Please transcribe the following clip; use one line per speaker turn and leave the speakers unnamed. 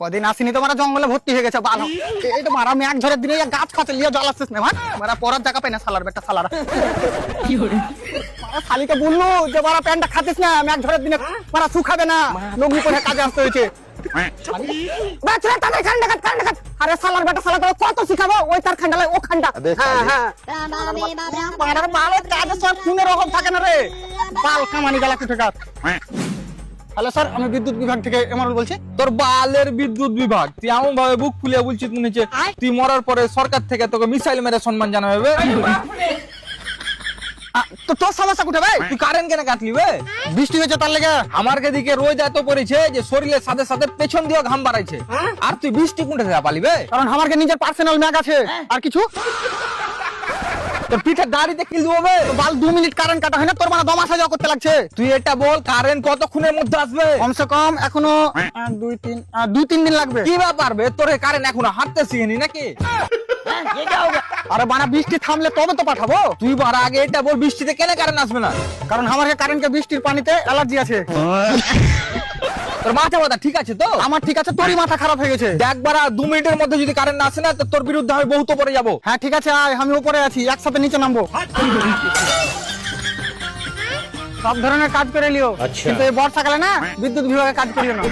কদিন আসিনি তো মারা জঙ্গলে ভর্তি হয়ে গেছে ভালো। এই তো মারা মেঘ ঝড়ের দিনে গাছ খাতে লিয়ে জল আসছিস না ভাই, মারা পরার জায়গা পাই না সালার বেটা সালারা। কি হলো মারা শালিকে বললো যে মারা প্যান্টটা খাতিস না, মেঘ ঝড়ের দিনে মারা শুকাবে না, লগ্নি করে কাজে আসতে হয়েছে। আরে সালার বেটা সালা করে কত শিখাবো, ওই তার খান্ডালে ও খান্ডা। হ্যাঁ হ্যাঁ মারার বাল কাজে সব কোন রকম থাকে না রে, বাল কামানি গেলা কুঠে কাজ। হ্যালো স্যার, আমি বিদ্যুৎ বিভাগ থেকে এমআরএল বলছি।
তোর বালের বিদ্যুৎ বিভাগ, তুই এমন ভাবে বুক ফুলিয়ে বলছিস মনে হচ্ছে তুই মরার পরে সরকার থেকে তোকে মিসাইল মেরে সম্মান জানাবে বে।
তো তোর সমস্যা কোথায় ভাই?
তুই কারেন্ট কেন কাটলি বে?
বৃষ্টি হয়েছে তার লেগে।
আমার দিকে রোজ এত পড়েছে যে শরীরের সাথে সাথে পেছন দিয়ে ঘাম বাড়াইছে, আর তুই বৃষ্টি কোনটা থেকে পালি বে?
কারণ আমার নিজের পার্সোনাল ম্যাগ আছে। আর কিছু
তোর পিঠে দাড়িতে কিল দেবো বে?
বাল 2 মিনিট কারেন্ট কাটা হয় না, তোর মানে দম আসা যাওয়া করতে লাগছে।
তুই এটা বল কারেন্ট কতক্ষণের মধ্যে আসবে?
কমসে কম এখনো 2-3 দিন লাগবে।
কি ব্যাপার বে, তোর কারেন্ট এখনো হাঁটতে শিখেনি নাকি?
আরে বানা বৃষ্টি থামলে তবে তো পাঠাবো।
তুই বারা আগে এটা বল বৃষ্টিতে কেন কারেন্ট আসবে না?
কারণ আমার কারেন্টকে বৃষ্টির পানিতে অ্যালার্জি আছে।
তোর মাথা ব্যথা ঠিক আছে তো?
আমার ঠিক আছে, তোরই মাথা খারাপ হয়ে গেছে।
দেখ বারা 2 মিনিটের মধ্যে যদি কারেন্ট না আসে না তো তোর বিরুদ্ধে আমি বহুত উপরে যাবো।
হ্যাঁ ঠিক আছে, আয়, আমি উপরে আছি, একসাথে নিচে নামবো। সব ধরনের কাজ করে লিও, কিন্তু এই বর্ষাকালে না বিদ্যুৎ বিভাগে কাজ করিও না।